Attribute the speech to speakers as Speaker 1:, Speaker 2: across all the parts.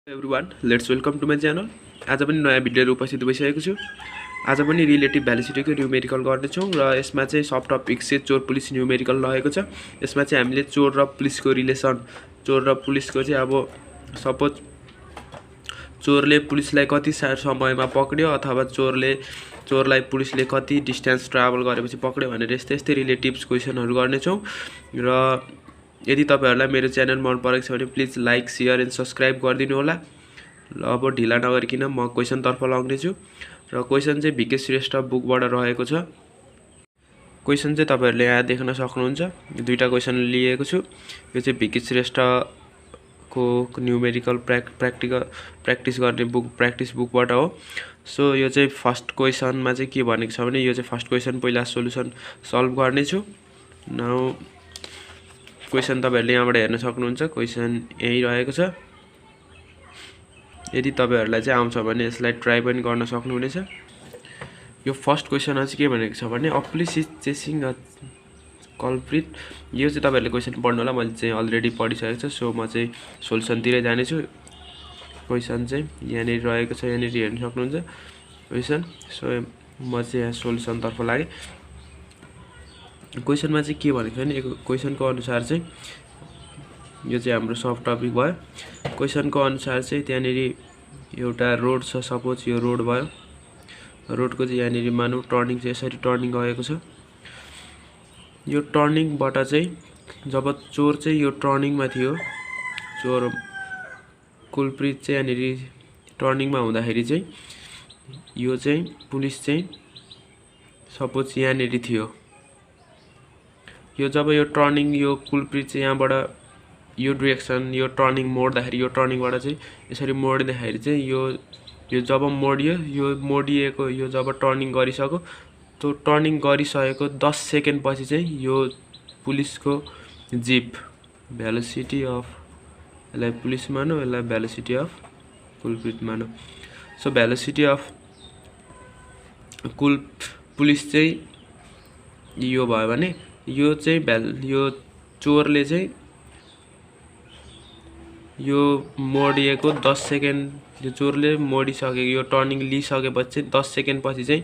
Speaker 1: Everyone let's welcome to my channel. आज पनि नयाँ भिडियोहरू उपस्थित भइसकेको छु। आज पनि रिलेटिभ भ्यालिसिटीको न्युमेरिकल गर्नेछौँ र यसमा चाहिँ सब टपिक चाहिँ चोर पुलिस न्युमेरिकल रहेको छ। यसमा चाहिँ हामीले चोर र पुलिसको रिलेसन, चोर र पुलिसको चाहिँ अब सपोज चोरले पुलिसलाई कति समयमा पक्ड्यो अथवा चोरलाई पुलिसले कति डिस्टेन्स ट्राभल गरेपछि पक्ड्यो भनेर यस्तै यस्तै रिलेटिभ्स क्वेसनहरू गर्नेछौँ। र यदि तपाईहरुलाई मेरो च्यानल मन परेको छ भने please like share and subscribe गरिदिनु होला। ल अब ढिला नगरिकन म क्वेसन तर्फ लाग्ने छु र क्वेसन चाहिँ भिके श्रेष्ठ बुकबाट रहेको छ। क्वेसन चाहिँ तपाईहरुले यहाँ देख्न सक्नुहुन्छ। दुईटा क्वेसन लिएको छु। यो चाहिँ भिके श्रेष्ठको न्युमेरिकल प्र्याक्टिस गर्ने बुक प्र्याक्टिस बुकबाट हो। सो यो चाहिँ फर्स्ट क्वेसनमा चाहिँ के भनेको छ भने यो चाहिँ फर्स्ट क्वेसन पहिला सोलुसन सल्भ गर्ने छु। नाउ क्वेसन तपाईहरुले यहाँबाट हेर्न सक्नुहुन्छ। क्वेसन यही रहेको छ। यदि तपाईहरुलाई चाहिँ आउँछ भने यसलाई ट्राई पनि गर्न सक्नुहुनेछ। यो फर्स्ट क्वेसनमा चाहिँ के भनेको छ भने a police is chasing a culprit. यो चाहिँ तपाईहरुले क्वेसन पढ्नु होला। मैले चाहिँ अलरेडी पढिसकेको छु। सो म चाहिँ सोलुसनतिरै जाने छु। क्वेसन चाहिँ यहाँनिर रहेको छ। यहाँनिर हेर्न सक्नुहुन्छ क्वेसन। सो म चाहिँ यहाँ सोलुसनतर्फ लागेँ। क्वेसनमा चाहिँ के भनेको छ भने क्वेसनको अनुसार चाहिँ यो चाहिँ हाम्रो सब टपिक भयो। क्वेसनको अनुसार चाहिँ त्यहाँनिर एउटा रोड छ। सपोज यो रोड भयो। रोडको चाहिँ यहाँनिर मानौँ टर्निङ चाहिँ यसरी टर्निङ गएको छ। यो टर्निङबाट चाहिँ जब चोर चाहिँ यो टर्निङमा थियो, चोर कुलप्रित चाहिँ यहाँनिर टर्निङमा हुँदाखेरि चाहिँ यो चाहिँ पुलिस चाहिँ सपोज यहाँनिर थियो। यो जब यो टर्निङ यो कुलप्रित चाहिँ यहाँबाट यो डिरेक्सन यो टर्निङ मोड्दाखेरि यो टर्निङबाट चाहिँ यसरी मोड्दाखेरि चाहिँ यो जब मोडियो यो मोडिएको यो जब टर्निङ गरिसक्यो त्यो टर्निङ गरिसकेको 10 सेकेन्ड पछि चाहिँ यो पुलिसको जिप भेलोसिटी अफ यसलाई पुलिस मानौँ, यसलाई भेलोसिटी अफ कुलप्रित मानौँ। सो भेलोसिटी अफ पुलिस चाहिँ यो भयो भने यो चाहिँ यो चोरले चाहिँ यो मोडिएको 10 सेकेन्ड यो चोरले मोडिसकेको यो टर्निङ लिइसकेपछि 10 सेकेन्ड पछि चाहिँ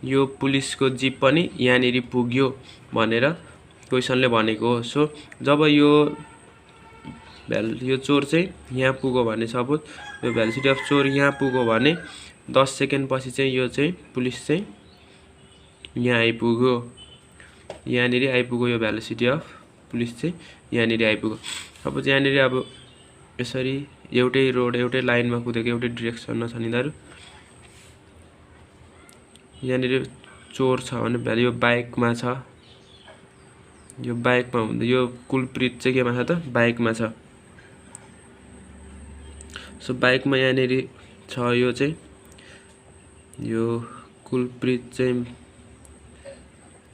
Speaker 1: यो पुलिसको जिप पनि यहाँनिर पुग्यो भनेर क्वेसनले भनेको हो। सो जब यो चोर चाहिँ यहाँ पुग्यो भने सपोज यो भेलोसिटी अफ चोर यहाँ पुग्यो भने 10 सेकेन्ड पछि चाहिँ यो चाहिँ पुलिस चाहिँ यहाँ आइपुग्यो। यहाँनिर आइपुग्यो यो भेलोसिटी अफ पुलिस चाहिँ यहाँनिर आइपुग्यो। सपोज यहाँनिर अब यसरी एउटै रोड एउटै लाइनमा कुदेको एउटै डिरेक्सनमा छ यिनीहरू। यहाँनिर चोर छ भने यो बाइकमा छ। यो बाइकमा हुँदा यो कुलप्रित चाहिँ केमा छ त बाइकमा छ। सो बाइकमा यहाँनिर छ यो चाहिँ यो कुलप्रित चाहिँ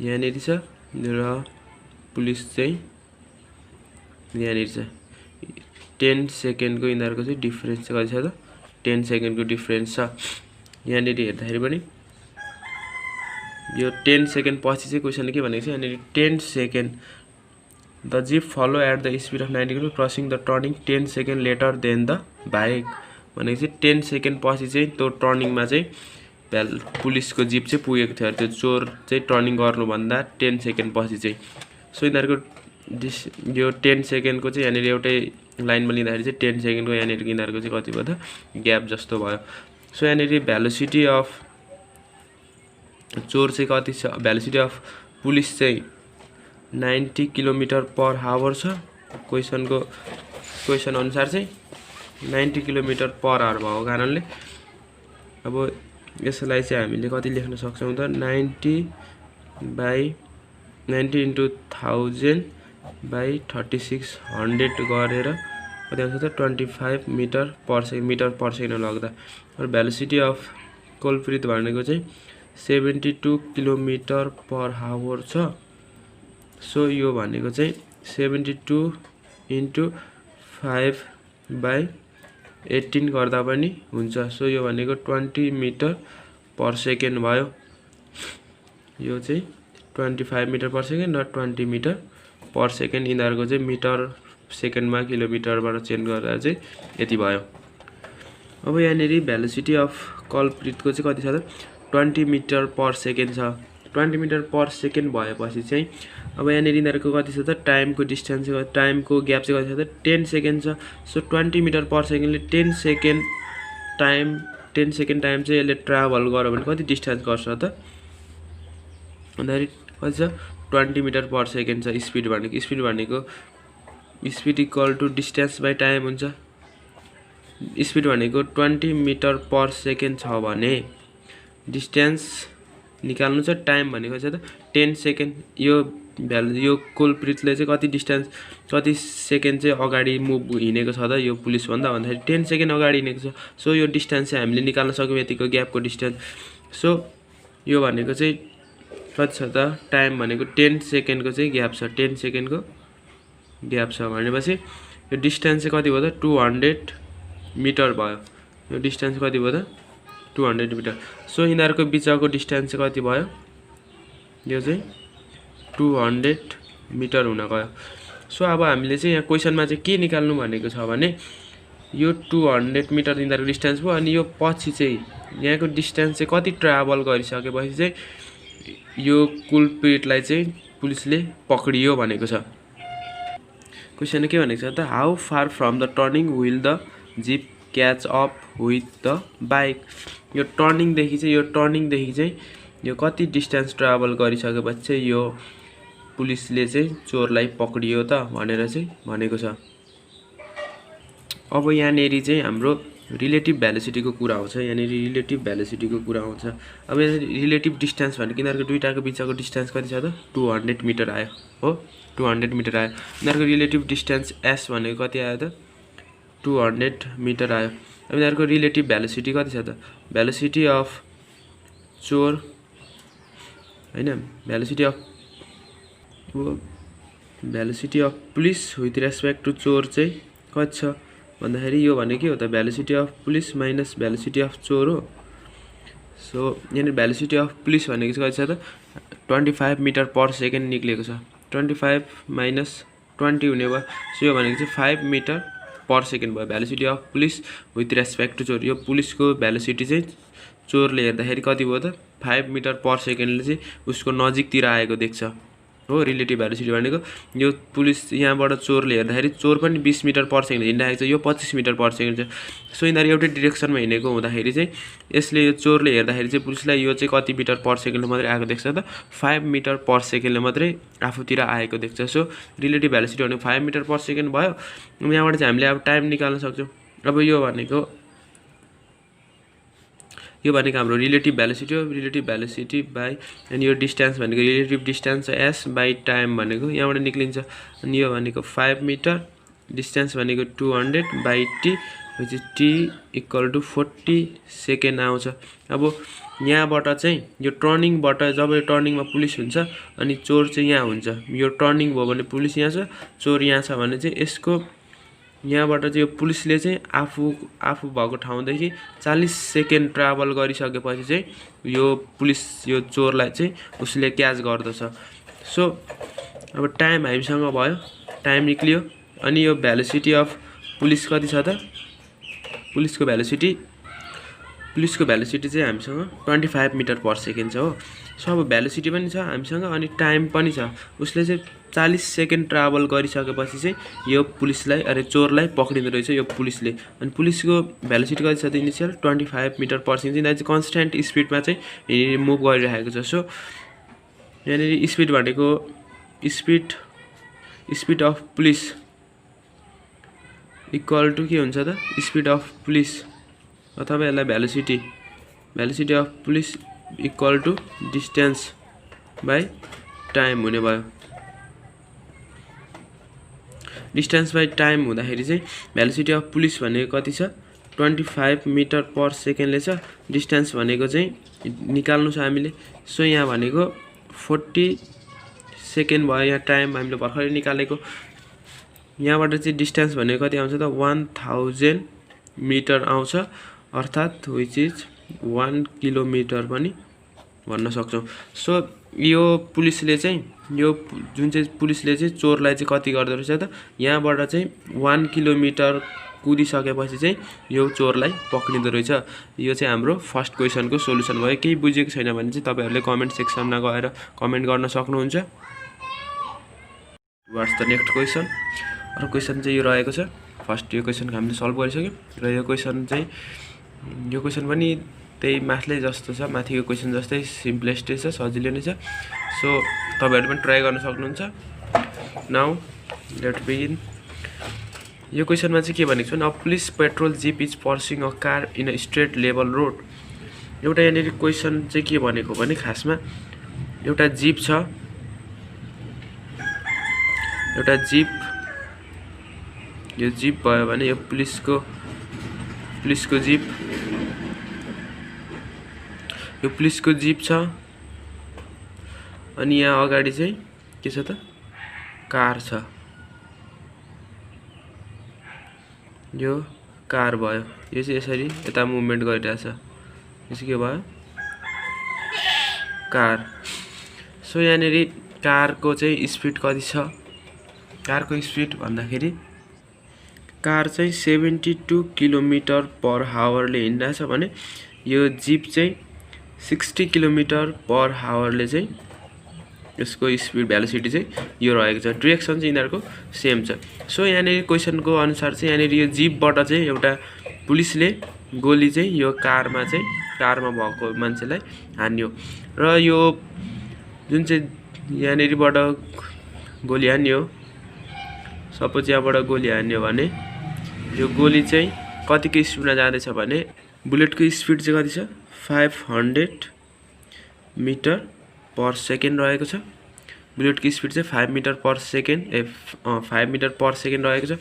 Speaker 1: यहाँनिर छ र पुलिस चाहिँ यहाँनिर छ। 10 सेकेन्डको यिनीहरूको चाहिँ डिफरेन्स चाहिँ कति छ त 10 सेकेन्डको डिफरेन्स छ। यहाँनिर हेर्दाखेरि पनि यो 10 सेकेन्ड पछि चाहिँ क्वेसनले के भनेको छ यहाँनिर 10 second the jeep follow at the speed of 90 kilometre crossing the turning 10 second later then the bike भनेको चाहिँ 10 सेकेन्ड पछि चाहिँ त्यो टर्निङमा चाहिँ पुलिसको जिप चाहिँ पुगेको थियो। त्यो चोर चाहिँ टर्निङ गर्नुभन्दा 10 सेकेन्ड पछि चाहिँ। सो यिनीहरूको यो 10 सेकेन्डको चाहिँ यहाँनिर एउटै लाइनमा लिँदाखेरि चाहिँ 10 सेकेन्डको यहाँनिर यिनीहरूको चाहिँ कति भयो त ग्याप जस्तो भयो। सो यहाँनिर भेलोसिटी अफ चोर चाहिँ कति छ भेलोसिटी अफ पुलिस चाहिँ 90 किलोमिटर पर आवर छ। क्वेसन अनुसार चाहिँ 90 किलोमिटर पर आवर भएको कारणले अब यसलाई चाहिँ हामीले कति लेख्न सक्छौँ त 90 इन्टु 1000 बाई 3600 गरेर कति आउँछ त 25 मिटर पर सेकेन्ड लाग्दा। र भेलोसिटी अफ कुलप्रित भनेको चाहिँ 72 किलोमिटर पर आवर छ। सो यो भनेको चाहिँ 72 इन्टु 5/18 गर्दा पनि हुन्छ। सो यो भनेको 20 मिटर पर सेकेन्ड भयो। यो चाहिँ 25 मिटर पर सेकेन्ड र 20 मिटर पर सेकेन्ड यिनीहरूको चाहिँ मिटर सेकेन्डमा किलोमिटरबाट चेन्ज गर्दा चाहिँ यति भयो। अब यहाँनिर भेलोसिटी अफ कल्प्रिटको चाहिँ कति छ त 20 मिटर पर सेकेन्ड छ। 20 मिटर पर सेकेन्ड भएपछि चाहिँ अब यहाँनिर यिनीहरूको कति छ त टाइमको डिस्टेन्स टाइमको ग्याप चाहिँ कति छ त 10 सेकेन्ड छ। सो 20 मिटर पर सेकेन्डले 10 सेकेन्ड टाइम चाहिँ यसले ट्राभल गर्यो भने कति डिस्टेन्स गर्छ त भन्दाखेरि कति छ 20 मिटर पर सेकेन्ड छ स्पिड भनेको speed equal to distance by time हुन्छ। स्पिड भनेको 20 मिटर पर सेकेन्ड छ भने डिस्टेन्स निकाल्नु छ। टाइम भनेको चाहिँ त 10 सेकेन्ड। यो कल्प्रिटले चाहिँ कति सेकेन्ड चाहिँ अगाडि मुभ हिँडेको छ त यो पुलिसभन्दा भन्दाखेरि 10 सेकेन्ड अगाडि हिँडेको छ। सो यो डिस्टेन्स चाहिँ हामीले निकाल्न सक्यौँ यतिको ग्यापको डिस्टेन्स। सो यो भनेको चाहिँ कति छ त टाइम भनेको 10 सेकेन्डको चाहिँ ग्याप छ। 10 सेकेन्डको ग्याप छ भनेपछि यो डिस्टेन्स चाहिँ कति भयो त 200 मिटर भयो। यो डिस्टेन्स कति भयो त 200 मिटर। सो यिनीहरूको बिचको डिस्टेन्स चाहिँ कति भयो यो चाहिँ 200 मिटर हुन गयो। सो अब हामीले चाहिँ यहाँ क्वेसनमा चाहिँ के निकाल्नु भनेको छ भने यो 200 मिटर यिनीहरूको डिस्टेन्स भयो अनि यो पछि चाहिँ यहाँको डिस्टेन्स चाहिँ कति ट्राभल गरिसकेपछि चाहिँ यो कल्प्रिटलाई चाहिँ पुलिसले पक्रियो भनेको छ। क्वेसनमा के भनेको छ त how far from the turning will the zip catch up with the bike. यो टर्निङदेखि चाहिँ यो कति डिस्टेन्स ट्राभल गरिसकेपछि चाहिँ यो पुलिसले चाहिँ चोरलाई पक्रियो त भनेर चाहिँ भनेको छ। अब यहाँनिर चाहिँ हाम्रो रिलेटिभ भेलोसिटीको कुरा आउँछ। अब यहाँ रिलेटिभ डिस्टेन्स भनेको यिनीहरूको दुईटाको बिचको डिस्टेन्स कति छ त 200 मिटर आयो हो। 200 मिटर आयो। यिनीहरूको रिलेटिभ डिस्टेन्स एस भनेको कति आयो त 200 मिटर आयो। अब यिनीहरूको रिलेटिभ भेलोसिटी कति छ त भेलोसिटी अफ चोर हैन velocity of police with respect to चोर चाहिँ कति छ भन्दाखेरि यो भने के हो त velocity of police minus velocity of चोर हो। सो यहाँनिर भेलोसिटी अफ पुलिस भनेको चाहिँ कति छ त 25 मिटर पर सेकेन्ड निक्लेको छ। 25 माइनस 20 हुने भयो। सो यो भनेको चाहिँ 5 मिटर पर सेकेन्ड भयो velocity of police with respect to चोर। यो पुलिसको भेलोसिटी चाहिँ चोरले हेर्दाखेरि कति भयो त 5 मिटर पर सेकेन्डले चाहिँ उसको नजिकतिर आएको देख्छ हो। रिलेटिभ भेलोसिटी भनेको यो पुलिस यहाँबाट चोरले हेर्दाखेरि चोर पनि 20 मिटर पर सेकेन्ड हिँडिरहेको छ, यो 25 मिटर पर सेकेन्ड छ। सो यिनीहरू एउटै डिरेक्सनमा हिँडेको हुँदाखेरि चाहिँ यसले यो चोरले हेर्दाखेरि चाहिँ पुलिसलाई यो चाहिँ कति मिटर पर सेकेन्डले मात्रै आएको देख्छ त 5 मिटर पर सेकेन्डले मात्रै आफूतिर आएको देख्छ। सो रिलेटिभ भेलोसिटी भनेको 5 मिटर पर सेकेन्ड भयो। यहाँबाट चाहिँ हामीले अब टाइम निकाल्न सक्छौँ। अब यो भनेको हाम्रो रिलेटिभ भेलोसिटी हो। रिलेटिभ भेलोसिटी बाई अनि यो डिस्टेन्स भनेको relative distance S by time भनेको यहाँबाट निक्लिन्छ। अनि यो भनेको 5 मिटर डिस्टेन्स भनेको 200 by T which is T equal to 40 second आउँछ। अब यहाँबाट चाहिँ यो टर्निङबाट जब यो टर्निङमा पुलिस हुन्छ अनि चोर चाहिँ यहाँ हुन्छ। यो टर्निङ भयो भने पुलिस यहाँ छ, चोर यहाँ छ भने चाहिँ यसको यहाँबाट चाहिँ यो पुलिसले चाहिँ आफू भएको ठाउँदेखि 40 सेकेन्ड ट्राभल गरिसकेपछि चाहिँ यो चोरलाई चाहिँ उसले क्याच गर्दछ। सो अब टाइम हामीसँग भयो, टाइम निक्लियो। अनि यो भेलोसिटी अफ पुलिस कति छ त पुलिसको भेलोसिटी चाहिँ हामीसँग 25 मिटर पर सेकेन्ड छ हो। सो अब भेलोसिटी पनि छ हामीसँग अनि टाइम पनि छ। उसले चाहिँ 40 सेकेन्ड ट्राभल गरिसकेपछि चाहिँ यो पुलिसलाई चोरलाई पक्रिँदो रहेछ यो पुलिसले। अनि पुलिसको भेलोसिटी कति छ त इनिसियल 25 मिटर पर सेकेन्ड चाहिँ कन्स्ट्यान्ट स्पिडमा चाहिँ मुभ गरिरहेको छ। सो यहाँनिर स्पिड भनेको speed of police equal to के हुन्छ त स्पिड अफ पुलिस अथवा यसलाई velocity of police equal to distance by time हुने भयो। डिस्टेन्स बाई टाइम हुँदाखेरि चाहिँ भेलोसिटी अफ पुलिस भनेको कति छ 25 मिटर पर सेकेन्डले छ। डिस्टेन्स भनेको चाहिँ निकाल्नु छ हामीले। सो यहाँ भनेको 40 सेकेन्ड भयो। यहाँ टाइम हामीले भर्खरै निकालेको। यहाँबाट चाहिँ डिस्टेन्स भनेको कति आउँछ त 1000 मिटर आउँछ अर्थात् विच इज 1 किलोमिटर पनि भन्न सक्छौँ। सो यो पुलिसले चाहिँ पुलिसले चाहिँ चोरलाई चाहिँ कति गर्दो रहेछ त यहाँबाट चाहिँ 1 किलोमिटर कुदिसकेपछि चाहिँ यो चोरलाई पक्रिँदो रहेछ। यो चाहिँ हाम्रो फर्स्ट क्वेसनको सोलुसन भयो। केही बुझेको छैन भने चाहिँ तपाईहरुले कमेन्ट सेक्सनमा गएर कमेन्ट गर्न सक्नुहुन्छ। What's the next question. अर्को क्वेसन चाहिँ यो रहेको छ। फर्स्ट यो क्वेसनको हामीले सल्भ गरिसक्यौँ र यो क्वेसन पनि त्यही माथले जस्तो छ, माथिको क्वेसन जस्तै सिम्पलेस्टै छ, सजिलो नै छ। सो तपाईहरु पनि ट्राई गर्न सक्नुहुन्छ। Now let's begin. यो क्वेसनमा चाहिँ के भनेको छ भने, a police petrol jeep is pursuing a car in a straight level road. एउटा यहाँनिर क्वेसन चाहिँ के भनेको भने खासमा एउटा जीप छ, एउटा जीप, यो जीप भयो भने यो पुलिसको जीप, यो पुलिसको जीप छ अनि यहाँ अगाडि चाहिँ के छ त, कार छ। यो कार भयो, यो चाहिँ यसरी यता मुभमेन्ट गरिरहेछ, यो चाहिँ के भयो, कार। सो यहाँनिर कारको चाहिँ स्पिड कति छ, कारको स्पिड भन्दाखेरि कार चाहिँ 72 किलोमिटर पर हावरले हिँड्दैछ भने यो जीप चाहिँ 60 किलोमिटर पर हावरले चाहिँ यसको स्पिड भेलोसिटी चाहिँ यो रहेको छ। डाइरेक्सन चाहिँ यिनीहरुको सेम छ। सो यहाँनिर क्वेसनको अनुसार चाहिँ यहाँनिर यो जीपबाट चाहिँ एउटा पुलिसले गोली चाहिँ यो कारमा भएको मान्छेलाई हान्यो र यो जुन चाहिँ यहाँनिरबाट गोली हान्यो, सपोज यहाँबाट गोली हान्यो भने यो गोली चाहिँ कतिको स्पिडमा जाँदैछ भने बुलेटको स्पिड चाहिँ कति छ, 500 मिटर पर सेकेन्ड रहेको छ। बुलेटको स्पिड चाहिँ 5 मिटर पर सेकेन्ड रहेको छ।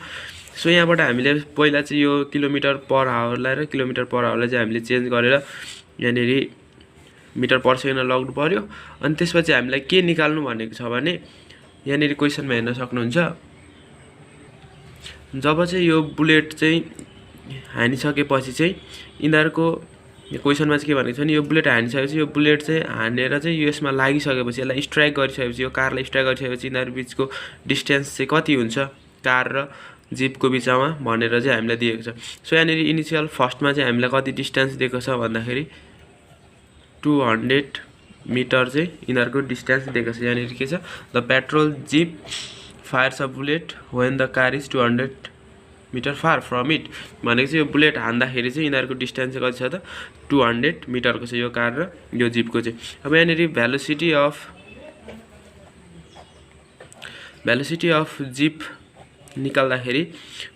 Speaker 1: सो यहाँबाट हामीले पहिला चाहिँ यो किलोमिटर पर हावरलाई र किलोमिटर पर हावरलाई चाहिँ हामीले चेन्ज गरेर यहाँनिर मिटर पर सेकेन्डमा लग्नु पर्यो। अनि त्यसपछि हामीलाई के निकाल्नु भनेको छ भने यहाँनिर क्वेसनमा हेर्न सक्नुहुन्छ, जब चाहिँ यो बुलेट चाहिँ हानिसकेपछि चाहिँ यिनीहरुको क्वेसनमा चाहिँ के भनेको छ भने यो बुलेट हानिसकेपछि यो बुलेट चाहिँ हानेर चाहिँ यो यसमा लागिसकेपछि यसलाई स्ट्राइक गरिसकेपछि यो कारलाई स्ट्राइक गरिसकेपछि यिनीहरु बीचको डिस्टेन्स चाहिँ कति हुन्छ कार र जीपको बीचमा भनेर चाहिँ हामीलाई दिएको छ। सो यहाँनिर इनिशियल फर्स्टमा चाहिँ हामीलाई कति डिस्टेन्स दिएको छ भन्दाखेरि 200 मिटर चाहिँ यिनीहरुको डिस्टेन्स दिएको छ। यहाँनिर के छ, the petrol jeep fires a bullet when the car is 200 metre far from it भनेको चाहिँ यो बुलेट हान्दाखेरि चाहिँ यिनीहरुको डिस्टेन्स चाहिँ कति छ त, 200 मिटरको छ यो कार र यो जीपको चाहिँ। अब यहाँनिर भेलोसिटी अफ जीप निकाल्दाखेरि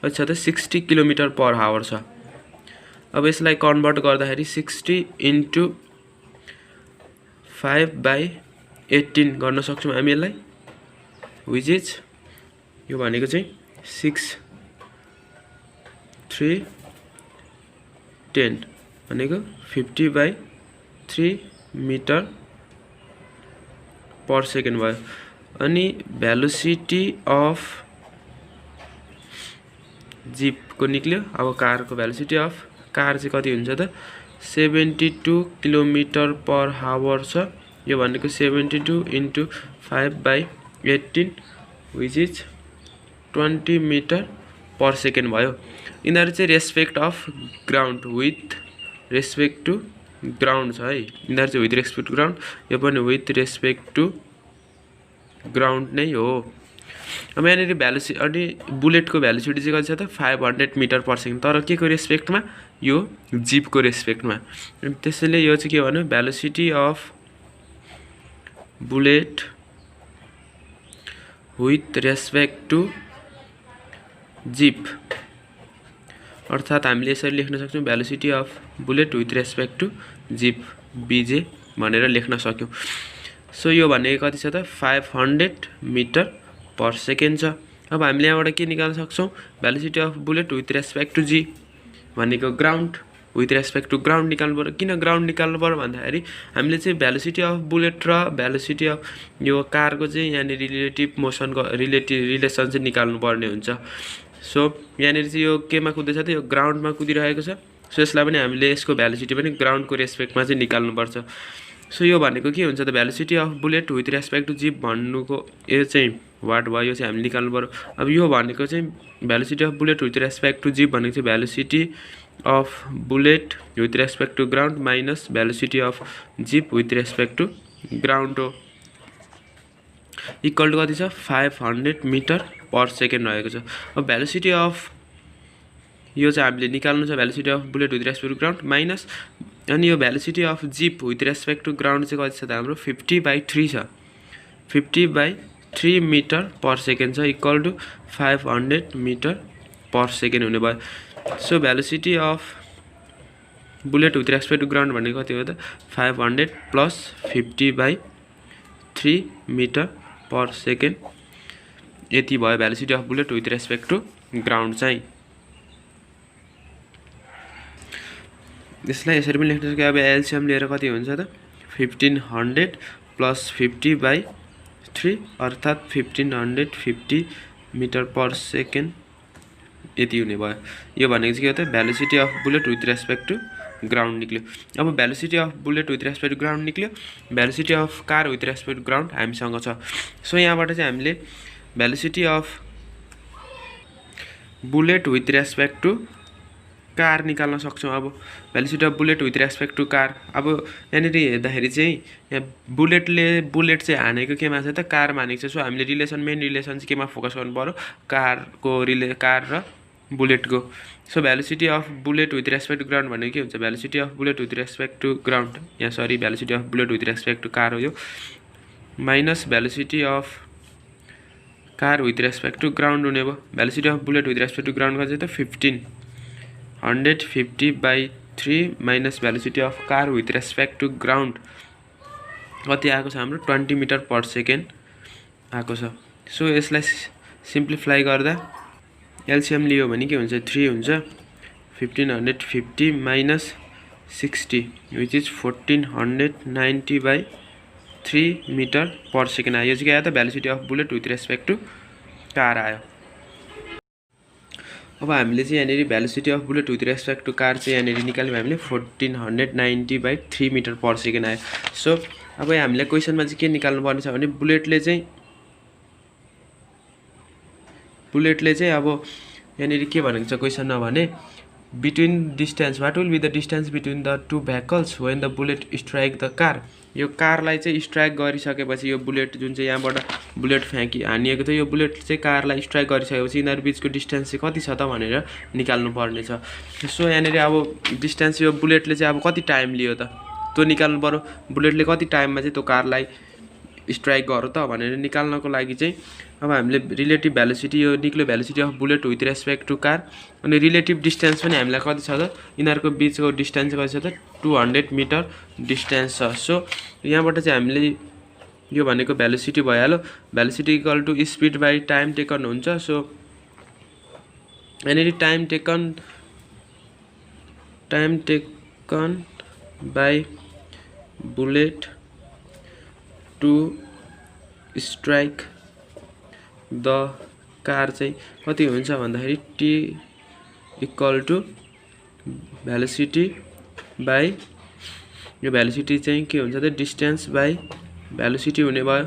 Speaker 1: कति छ त, 60 किलोमिटर पर हावर छ। अब यसलाई कन्भर्ट गर्दाखेरि 60 इन्टु 5/18 गर्न सक्छौँ हामी यसलाई, विच इज यो भनेको चाहिँ 6/310 भनेको 50/3 मिटर पर सेकेन्ड भयो। अनि भेलोसिटी अफ जीपको निक्ल्यो। अब कारको भेलोसिटी अफ कार चाहिँ कति हुन्छ त, 72 किलोमिटर पर हावर छ। यो भनेको 72 into 5/18 which is 20 metre per second भयो। यिनीहरु चाहिँ respect of ground with respect to ground छ है। यिनीहरु चाहिँ विथ रेस्पेक्ट टु ग्राउन्ड, यो पनि विथ रेस्पेक्ट टु ग्राउन्ड नै हो। अब यहाँनिर भेलोसिटी अनि बुलेटको भेलोसिटी चाहिँ कति छ त, 500 मिटर पर सेकेन्ड, तर के को रेस्पेक्टमा, यो जीपको रेस्पेक्टमा। अनि त्यसैले यो चाहिँ के भन्यो, velocity of bullet with respect to jeep, अर्थात् हामीले यसरी लेख्न सक्छौँ, velocity of bullet with respect to jeep BJ भनेर लेख्न सक्यौँ। सो यो भनेको कति छ त, 500 मिटर पर सेकेन्ड छ। अब हामीले यहाँबाट के निकाल्न सक्छौँ, velocity of bullet with respect to G भनेको ground with respect to ground निकाल्नु पर्यो। किन ग्राउन्ड निकाल्नु पर्यो भन्दाखेरि हामीले चाहिँ भेलोसिटी अफ बुलेट र भेलोसिटी अफ यो कारको चाहिँ यहाँनिर रिलेटिभ मोसनको रिलेसन चाहिँ निकाल्नु पर्ने हुन्छ। सो यहाँनिर चाहिँ यो केमा कुद्दैछ त, यो ग्राउन्डमा कुदिरहेको छ। सो यसलाई पनि हामीले यसको भेलोसिटी पनि ग्राउन्डको रेस्पेक्टमा चाहिँ निकाल्नुपर्छ। सो यो भनेको के हुन्छ त, velocity of bullet with respect to jeep भन्नुको यो चाहिँ वाट भयो, यो चाहिँ हामीले निकाल्नु पर्यो। अब यो भनेको चाहिँ velocity of bullet with respect to jeep भनेको चाहिँ velocity of bullet with respect to ground minus velocity of jeep with respect to ground हो, इक्वल टु कति छ 500 मिटर पर सेकेन्ड रहेको छ। अब भेलोसिटी अफ यो चाहिँ हामीले निकाल्नु छ velocity of bullet with respect to ground minus, अनि यो velocity of jeep with respect to ground चाहिँ कति छ त हाम्रो 50/3 छ, 50/3 मिटर पर सेकेन्ड छ, equal to 500 metre per second हुने भयो। So velocity of bullet with respect to ground भनेको कति हो त 500 प्लस 50/3 मिटर पर सेकेन्ड, यति भयो velocity of bullet with respect to ground चाहिँ। यसलाई यसरी पनि लेख्न सक्यो। अब एलसिएम लिएर कति हुन्छ त 1500 प्लस 50/3 अर्थात् 1550 मिटर पर सेकेन्ड, यति हुने भयो। यो भनेको चाहिँ के हो त velocity of bullet with respect to ground निक्ल्यो। अब velocity of bullet with respect to ground निक्ल्यो, velocity of car with respect to ground हामीसँग छ। सो यहाँबाट चाहिँ हामीले velocity of bullet with respect to car निकाल्न सक्छौँ। अब velocity of bullet with respect to car, अब यहाँनिर हेर्दाखेरि चाहिँ यहाँ बुलेट चाहिँ हानेको केमा छ त कारमा हानेको छ। सो हामीले मेन रिलेसन चाहिँ केमा फोकस गर्नु पर्यो, कार र बुलेटको। So velocity of bullet with respect to ground भनेको के हुन्छ velocity of bullet with respect to ground, यहाँ सरी velocity of bullet with respect to car हो यो, minus velocity of car with respect to ground हुने भयो। Velocity of bullet with respect to ground कति त 1550/3 minus velocity of car with respect to ground कति आएको छ हाम्रो 20 मिटर पर सेकेन्ड आएको छ। सो यसलाई सिम्प्लिफाई गर्दा एलसिएम लियो भने के हुन्छ 3 हुन्छ, 1550 minus 60 which is 1490/3 metre per second आयो। यो चाहिँ के आयो त velocity of bullet with respect to car आयो। अब हामीले चाहिँ यहाँनिर velocity of bullet with respect to car चाहिँ यहाँनिर निकाल्यौँ हामीले 1490/3 मिटर पर सेकेन्ड आयो। सो अब हामीले क्वेसनमा चाहिँ के निकाल्नु पर्ने छ भने बुलेटले चाहिँ अब यहाँनिर के भनेको छ क्वेसनमा भने between distance what will be the distance between the two vehicles when the bullet strike the car. यो कारलाई चाहिँ स्ट्राइक गरिसकेपछि यो बुलेट जुन चाहिँ यहाँबाट बुलेट हानिएको थियो, यो बुलेट चाहिँ कारलाई स्ट्राइक गरिसकेपछि यिनीहरू बिचको डिस्टेन्स चाहिँ कति छ त भनेर निकाल्नु पर्ने छ। सो यहाँनिर अब डिस्टेन्स यो बुलेटले चाहिँ अब कति टाइम लियो त त्यो निकाल्नु पर्यो, बुलेटले कति टाइममा चाहिँ त्यो कारलाई स्ट्राइक गऱ्यो त भनेर निकाल्नको लागि चाहिँ अब हामीले रिलेटिभ भेलोसिटी यो निक्ल्यो velocity of bullet with respect to car, अनि रिलेटिभ डिस्टेन्स पनि हामीलाई कति छ त यिनीहरूको बिचको डिस्टेन्स कति छ त 200 मिटर डिस्टेन्स छ। सो यहाँबाट चाहिँ हामीले यो भनेको भेलोसिटी भइहाल्यो, velocity equal to speed by time taken हुन्छ। सो यहाँनिर time taken by bullet to strike the car चाहिँ कति हुन्छ भन्दाखेरि T equal to velocity by यो भेलोसिटी चाहिँ के हुन्छ त डिस्टेन्स बाई भेलोसिटी हुने भयो।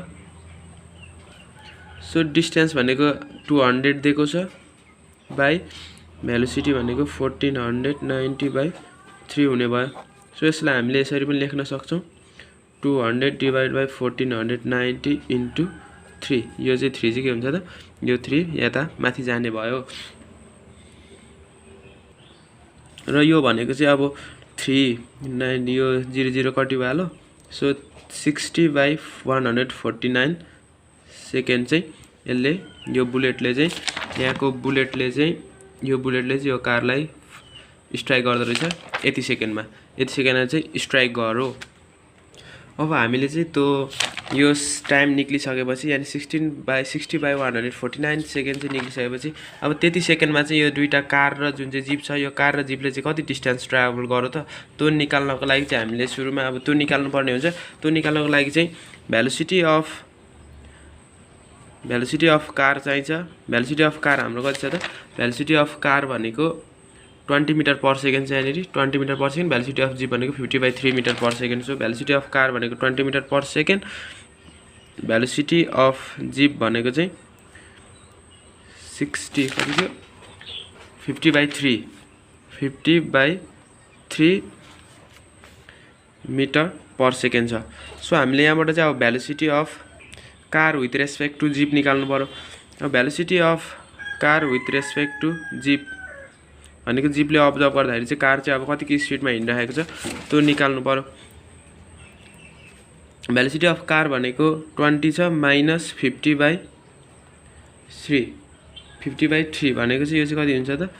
Speaker 1: सो डिस्टेन्स भनेको 200 दिएको छ बाई भेलोसिटी भनेको 1490/3 हुने भयो। सो यसलाई हामीले यसरी पनि लेख्न सक्छौँ 200 डिभाइड बाई 1490 इन्टु 3, यो चाहिँ 3 चाहिँ के हुन्छ त यो 3 यता माथि जाने भयो र यो भनेको चाहिँ अब 3 यो 00 कति भयो। सो 60/149 सेकेन्ड चाहिँ यसले यो बुलेटले चाहिँ यहाँको बुलेटले चाहिँ यो कारलाई स्ट्राइक गर्दो रहेछ यति सेकेन्डमा चाहिँ स्ट्राइक गऱ्यो। अब हामीले चाहिँ त्यो यो टाइम निक्लिसकेपछि यानी 60/149 सेकेन्ड चाहिँ निक्लिसकेपछि अब त्यति सेकेन्डमा चाहिँ यो दुईटा कार र जुन चाहिँ जिप छ यो कार र जिपले चाहिँ कति डिस्टेन्स ट्राभल गर्यो त त्यो निकाल्नको लागि चाहिँ हामीले सुरुमा अब त्यो निकाल्नु पर्ने हुन्छ। त्यो निकाल्नको लागि चाहिँ भेलोसिटी अफ कार चाहिन्छ। भेलोसिटी अफ कार हाम्रो कति छ त भेलोसिटी अफ कार भनेको 20 मिटर पर सेकेन्ड चाहिँ यहाँनिर 20 metre per second, velocity of jeep भनेको 50/3 metre per second. So velocity of car भनेको 20 metre per second velocity of jeep भनेको चाहिँ 60 कति थियो 50/3 मिटर पर सेकेन्ड छ। सो हामीले यहाँबाट चाहिँ अब velocity of car with respect to jeep निकाल्नु पर्यो। अब velocity of car with respect to jeep भनेको जिपले अब्जर्भ गर्दाखेरि चाहिँ कार चाहिँ अब कतिको स्पिडमा हिँडिरहेको छ त्यो निकाल्नु पर्यो। भेलोसिटी अफ कार भनेको 20 छ माइनस 50/3 भनेको चाहिँ यो चाहिँ कति हुन्छ त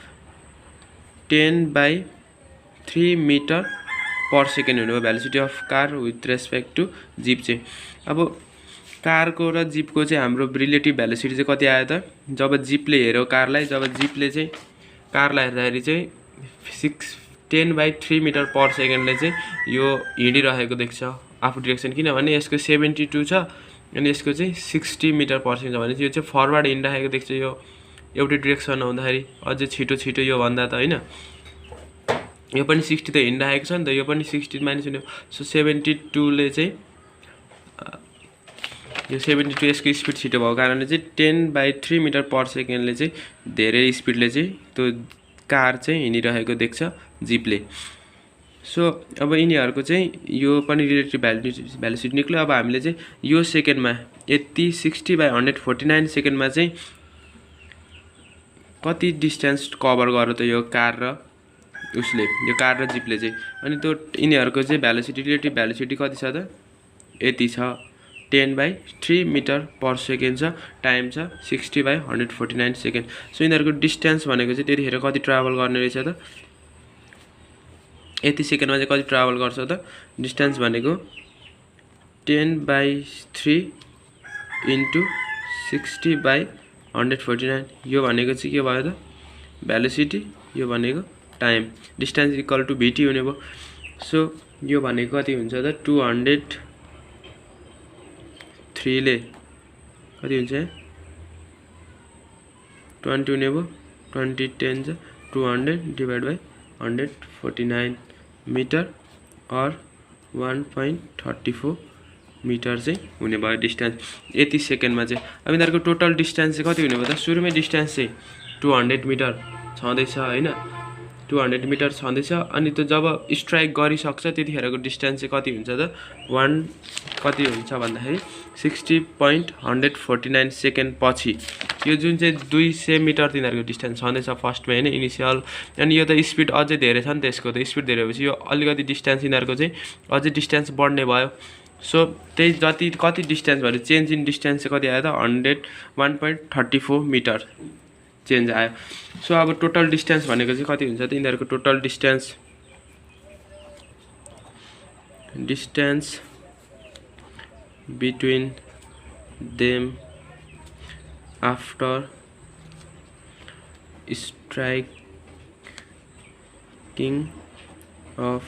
Speaker 1: 10/3 मिटर पर सेकेन्ड हुने भयो velocity of car with respect to jeep चाहिँ। अब कारको र जिपको चाहिँ हाम्रो रिलेटिभ भेलोसिटी चाहिँ कति आयो त जब जिपले हेऱ्यो कारलाई, जब जिपले चाहिँ कारलाई हेर्दाखेरि चाहिँ 10/3 मिटर पर सेकेन्डले चाहिँ यो हिँडिरहेको देख्छ आफू डिरेक्सन, किनभने यसको 72 छ अनि यसको चाहिँ 60 मिटर पर सेकेन्ड छ भने चाहिँ यो चाहिँ फरवर्ड हिँडिरहेको देख्छ। यो एउटै डिरेक्सन हुँदाखेरि अझै छिटो यो भन्दा त होइन, यो पनि 60 त हिँडिरहेको छ नि त, यो पनि 60 माइनस हुने। सो 72ले चाहिँ यो 72 यसको स्पिड छिटो भएको कारणले चाहिँ 10/3 मिटर पर सेकेन्डले चाहिँ धेरै स्पिडले चाहिँ त्यो कार चाहिँ हिँडिरहेको देख्छ जिपले। सो अब यिनीहरूको चाहिँ यो पनि रिलेटिभ भेलोसिटी निक्ल्यो। अब हामीले चाहिँ यो सेकेन्डमा यति 60/149 सेकेन्डमा चाहिँ कति डिस्टेन्स कभर गर्यो त यो कार र उसले, यो कार र जिपले चाहिँ। अनि त्यो यिनीहरूको चाहिँ भेलोसिटी रिलेटिभ भेलोसिटी कति छ त यति छ 10/3 मिटर पर सेकेन्ड छ, टाइम छ 60/149 सेकेन्ड। सो यिनीहरूको डिस्टेन्स भनेको चाहिँ त्यतिखेर कति ट्राभल गर्ने रहेछ त यति सेकेन्डमा चाहिँ कति ट्राभल गर्छ त डिस्टेन्स भनेको 10/3 इन्टु 60/149 यो भनेको चाहिँ के भयो त भेलोसिटी, यो भनेको time, distance equal to VT हुने भयो। सो यो भनेको कति हुन्छ त 203 ले कति हुन्छ 20 हुने भयो, 20 10 छ 200 डिभाइड बाई 149 मिटर और 1.34 मिटर चाहिँ हुने भयो डिस्टेन्स यति सेकेन्डमा चाहिँ। अब यिनीहरूको टोटल डिस्टेन्स चाहिँ कति हुने भयो त सुरुमै डिस्टेन्स चाहिँ 200 मिटर छँदैछ होइन, 200 मिटर छँदैछ। अनि त्यो जब स्ट्राइक गरिसक्छ त्यतिखेरको डिस्टेन्स चाहिँ कति हुन्छ त कति हुन्छ भन्दाखेरि 60.149 सेकेन्ड पछि यो जुन चाहिँ 200 मिटर तिनीहरूको डिस्टेन्स छँदैछ फर्स्टमा होइन इनिसियल। अनि यो त स्पिड अझै धेरै छ नि त, यसको त स्पिड धेरै भएपछि यो अलिकति डिस्टेन्स यिनीहरूको चाहिँ अझै डिस्टेन्स बढ्ने भयो। सो त्यही जति कति डिस्टेन्स भयो चेन्ज इन डिस्टेन्स चाहिँ कति आयो त 101.34 मिटर चेन्ज आयो। सो अब टोटल डिस्टेन्स भनेको चाहिँ कति हुन्छ त यिनीहरूको total distance between them after striking of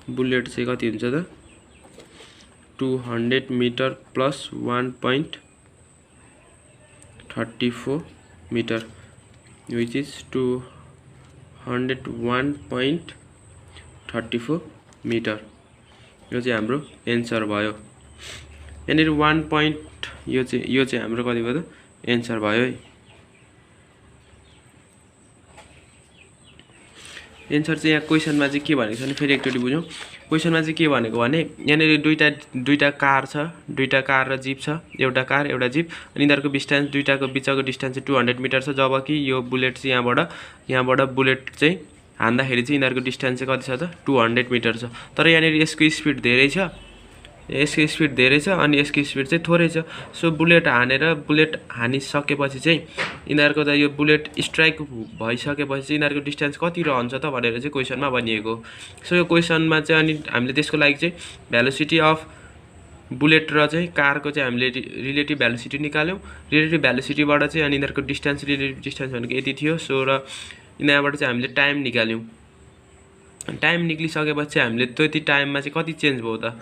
Speaker 1: bullet चाहिँ कति हुन्छ त 200 metre plus 1.34 metre which is 201.34 metre. यो चाहिँ हाम्रो एन्सर भयो। यहाँनिर 1 पोइन्ट यो चाहिँ हाम्रो कति भयो त एन्सर भयो है। एन्सर चाहिँ यहाँ क्वेसनमा चाहिँ के भनेको छ भने फेरि एकचोटि बुझौँ। क्वेसनमा चाहिँ के भनेको भने यहाँनिर दुईटा कार छ, दुईटा कार र जिप छ, एउटा कार एउटा जिप। अनि यिनीहरूको डिस्टेन्स दुईटाको बिचको डिस्टेन्स चाहिँ 200 मिटर छ, जबकि यो बुलेट चाहिँ यहाँबाट बुलेट चाहिँ हान्दाखेरि चाहिँ यिनीहरूको डिस्टेन्स चाहिँ कति छ त 200 मिटर छ। तर यहाँनिर यसको स्पिड धेरै छ, यसको स्पिड धेरै छ अनि यसको स्पिड चाहिँ थोरै छ। सो बुलेट हानिसकेपछि चाहिँ यिनीहरूको त यो बुलेट स्ट्राइक भइसकेपछि चाहिँ यिनीहरूको डिस्टेन्स कति रहन्छ त भनेर चाहिँ क्वेसनमा भनिएको। सो यो क्वेसनमा चाहिँ अनि हामीले त्यसको लागि चाहिँ भेलोसिटी अफ बुलेट र चाहिँ कारको चाहिँ हामीले रिलेटिभ भेलोसिटी निकाल्यौँ। रिलेटिभ भेलोसिटीबाट चाहिँ अनि यिनीहरूको रिलेटिभ डिस्टेन्स भनेको यति थियो। सो र यिनीबाट चाहिँ हामीले टाइम निकाल्यौँ। टाइम निक्लिसकेपछि हामीले त्यति टाइममा चाहिँ कति चेन्ज भयो त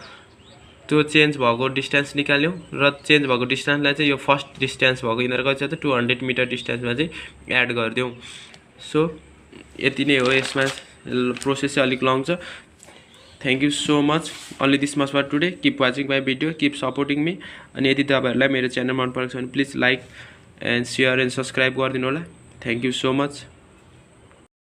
Speaker 1: त्यो चेन्ज भएको डिस्टेन्स निकाल्यौँ र चेन्ज भएको डिस्टेन्सलाई चाहिँ यो फर्स्ट डिस्टेन्स भएको यिनीहरूको चाहिँ 200 मिटर डिस्टेन्समा चाहिँ एड गरिदिउँ। सो यति नै हो, यसमा प्रोसेस चाहिँ अलिक लङ छ। Thank you so much. Only this much for today. Keep watching my video, keep supporting me. अनि यदि तपाईँहरूलाई मेरो च्यानल मन परेको छ भने please like and share and subscribe गरिदिनु होला। Thank you so much.